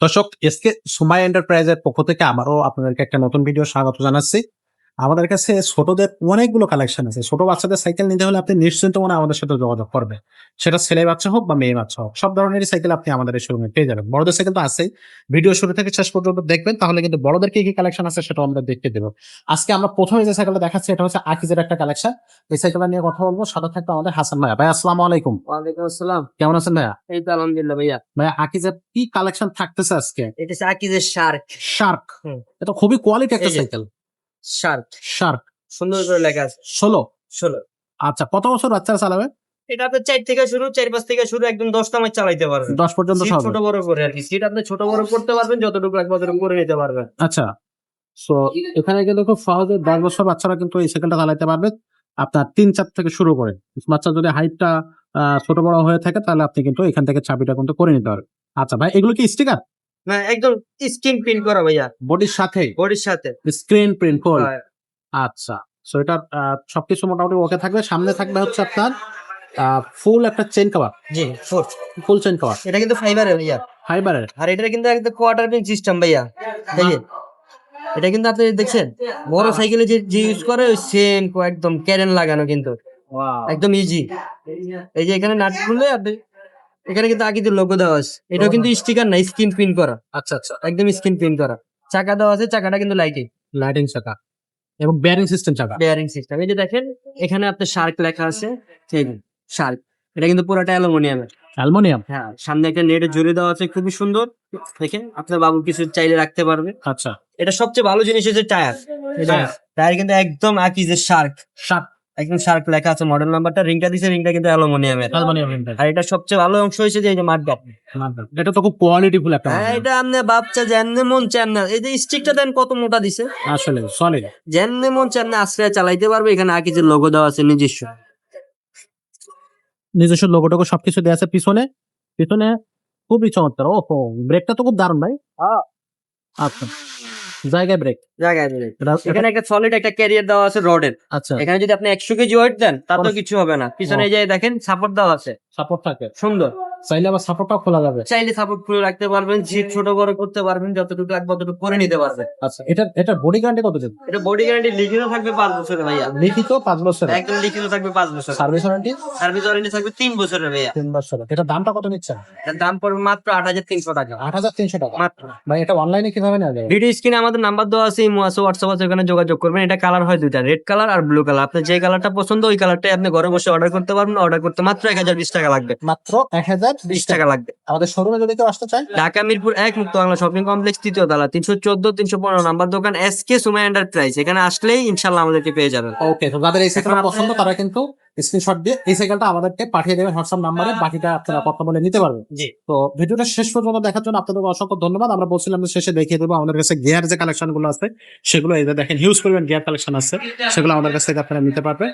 দর্শক, এসকে সুমাই এন্টারপ্রাইজের পক্ষ থেকে আমারও আপনাদেরকে একটা নতুন ভিডিও স্বাগত জানাচ্ছি। আমাদের কাছে ছোটদের অনেকগুলো কালেকশন আছে। ছোট বাচ্চাদের সাইকেল নিতে হলে আপনি নিশ্চিন্ত মনে আমাদের সাথে যোগাযোগ করবেন। সেটা ছেলে বাচ্চা হোক বা মেয়ে বাচ্চা হোক, সব ধরনেরই সাইকেল আপনি আমাদের এই শোরুমে পেয়ে যাবেন। বড়দের সাইকেল তো আছেই। ভিডিও শুরু থেকে শেষ পর্যন্ত দেখবেন, তাহলে কিন্তু বড়দের কি কি কালেকশন আছে সেটাও আমরা দেখতে দেবো। আজকে আমরা প্রথমে যে সাইকেলটা দেখাচ্ছি এটা হচ্ছে আকিজের একটা কালেকশন। এই সাইকেলটা নিয়ে কথা বলবো। সাথে থাকবে আমাদের হাসান ভাইয়া। ভাই আসসালামু আলাইকুম। ওয়ালাইকুম আসসালাম। কেমন আছেন ভাইয়া? এই তো আলহামদুলিল্লাহ ভাইয়া। ভাইয়া আকিজের কি কালেকশন থাকতেছে আজকে? এটা হচ্ছে আকিজের শার্ক। শার্ক। হুম। এটা খুবই কোয়ালিটি একটা এই যে। সাইকেল। শার্ক শার্ক সুন্দর করে লেখা আছে 16। 16। আচ্ছা, কত বছর বাচ্চারা চালাবে? এটা আপনার 4 থেকে শুরু, 4-5 থেকে শুরু, একদম 10 তামাই চালাইতে পারবেন। 10 পর্যন্ত সিট সব ছোট বড় করে আর কি। সিট আপনি ছোট বড় করতে পারবেন, যতটুকু লাগবে ততটুকু করে নিতে পারবেন। আচ্ছা, সো এখানে কিন্তু খুব সহজে 10 বছর বাচ্চারা কিন্তু এই সাইকেলটা চালাতে পারবে। আপনার 3-4 থেকে শুরু করে বাচ্চা যদি হাইটটা ছোট বড় হয়ে থাকে তাহলে আপনি কিন্তু এখান থেকে চাবিটা কিন্তু করে নিতে পারবেন। আচ্ছা ভাই, এগুলো কি স্টিকার? না, একদম স্ক্রিন প্রিন্ট করা ভাইয়া, বডির সাথে বডির সাথে। স্ক্রিন প্রিন্ট ফুল। হ্যাঁ। আচ্ছা, সো এটা সবকিছু মোটামুটি ওকে থাকবে। সামনে থাকবে হচ্ছে আপনার ফুল একটা চেইন কভার। জি, ফোর। ফুল চেইন কভার এটা কিন্তু ফাইবারের ভাইয়া। ফাইবারের। আর এটা কিন্তু একদম কোয়ার্টার পিন সিস্টেম ভাইয়া। দেখেন, এটা কিন্তু আপনি দেখছেন বড় সাইকেলে যে ইউজ করে ওই সেম একদম ক্যারেন লাগানো, কিন্তু একদম ইজি। এই যে এখানে নাট খুললে আপনি এখানে কিন্তু আকিজের লোগো দেওয়া আছে। এটাও কিন্তু স্টিকার না, স্ক্রিন প্রিন্ট করা, আচ্ছা আচ্ছা, একদম স্ক্রিন প্রিন্ট করা। চাকা দেওয়া আছে, চাকাটা কিন্তু লাইটিং লাইটিং চাকা এবং বেয়ারিং সিস্টেম চাকা। Bearing system. এই যে দেখেন এখানে আপনার শার্ক লেখা আছে, ঠিক শার্ক। এটা কিন্তু পুরোটা অ্যালুমিনিয়ামের। অ্যালুমিনিয়াম। হ্যাঁ, সামনে একটা নেটে জুড়ে দেওয়া আছে, খুবই সুন্দর। দেখেন আপনার বাবু কিছু চাইলে রাখতে পারবে। আচ্ছা, এটা সবচেয়ে ভালো জিনিস হচ্ছে টায়ার। টায়ার কিন্তু একদম আকিজের শার্ক। শার্ক একদম শার্ক লেখা আছে, মডেল নাম্বারটা, রিংটা দিছে, রিংটা কিন্তু অ্যালুমিনিয়ামের। অ্যালুমিনিয়াম। আর এটা সবচেয়ে ভালো অংশ হয়েছে যে এই যে মাঠগাট। এটা তো খুব কোয়ালিটিফুল একটা হ্যাঁ, মাল। এটা আপনি বাচ্চা যেমনে মন চান না, এই যে স্টিকটা দেন কত মোটা দিছে, আসলে সলিড। যেমনে মন চান না আশ্রয় চালাইতে পারবে। এখানে আকিজের লোগো দেওয়া আছে নিজস্ব। নিজস্ব লোগোটোগো সবকিছু দেওয়া আছে পিছনে। পিছনে খুবই চমৎকার। ওহো, ব্রেকটা তো খুব দারুণ ভাই। আচ্ছা, জায়গায় ব্রেক। জায়গায় দিলে এখানে একটা সলিড একটা ক্যারিয়ার দেওয়া আছে রডের। আচ্ছা, এখানে যদি আপনি 100 কেজি ওয়েট দেন তাতেও কিছু হবে না। পিছনে এই যে দেখেন সাপোর্ট দেওয়া আছে, সাপোর্ট থাকে। সুন্দর। চাইলে আবার সাপোর্টটাও খোলা যাবে। চাইলে সাপোর্ট খুলে রাখতে পারবেন, সিট ছোট বড় করতে পারবেন, যতটুকু লাগবে ততটুকু করে নিতে পারবেন। আচ্ছা, এটা বডি গ্যারান্টি কত দিন? এটা বডি গ্যারান্টি লিখিত থাকবে 5 বছরের ভাইয়া। লিখিত 5 বছর। একদম লিখিত থাকবে 5 বছর। সার্ভিস ওয়ারেন্টি সার্ভিস ওয়ারেন্টি থাকবে 3 বছরের ভাইয়া। 3 বছর। এটা দামটা কত নিচ্ছেন? এর দাম পড়বে মাত্র 8,300 টাকা। 8,300 টাকা মাত্র। ভাই, এটা অনলাইনে কিভাবে নেওয়া যাবে? ভিডিও স্ক্রিনে আমাদের নাম্বার দেওয়া আছে, ইমো আছে, হোয়াটসঅ্যাপ আছে, ওখানে যোগাযোগ করবেন। এটা কালার হয় দুইটা, রেড কালার আর ব্লু কালার। আপনার যে কালারটা পছন্দ ওই কালারটাই আপনি ঘরে বসে অর্ডার করতে পারবেন। অর্ডার করতে মাত্র 1020 টাকা লাগবে। মাত্র 1020 টাকা লাগবে। আমাদের শোরুমে যদি কেউ আসতে চায়, ঢাকা মিরপুর 1 মুক্ত বাংলা শপিং কমপ্লেক্স, 3য় তলা, 314-315 নাম্বার দোকান, এসকে সুমাই এন্টারপ্রাইজ। এখানে আসলেই ইনশাআল্লাহ আমাদেরকে পেয়ে যাবেন। ওকে। তো যাদের এই সাইকেলটা পছন্দ তারা কিন্তু স্ক্রিনশট দিয়ে এই সাইকেলটা আমাদেরকে পাঠিয়ে দেবেন হোয়াটসঅ্যাপ নাম্বারে। বাকিটা আপনারা কথা বলে নিতে পারবেন। জি। তো ভিডিওটা শেষ পর্যন্ত দেখার জন্য আপনাদের অসংখ্য ধন্যবাদ। আমরা বলছিলাম যে শেষে দেখিয়ে দেবো আমাদের কাছে গিয়ার যে কালেকশন গুলো আছে সেগুলো। এই যে দেখেন, হিউজ পরিমাণ গিয়ার কালেকশন আছে, সেগুলো আমাদের কাছ থেকে আপনারা নিতে পারবেন।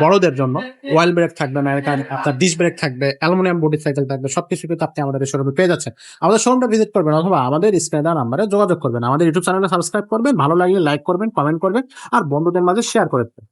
বড়দের জন্য অয়েল ব্রেক থাকবে, আমেরিকান আপনার ডিশ ব্রেক থাকবে, অ্যালুমিনিয়াম বডি সাইকেল থাকবে, সবকিছু কিন্তু আপনি আমাদের শোরুমে পেয়ে যাচ্ছেন। আমাদের শোরুমটা ভিজিট করবেন অথবা আমাদের স্ক্রিনে দেওয়া নাম্বারে যোগাযোগ করবেন। আমাদের ইউটিউব চ্যানেলে সাবস্ক্রাইব করবেন, ভালো লাগলে লাইক করবেন, কমেন্ট করবেন আর বন্ধুদের মাঝে শেয়ার করে দেবেন।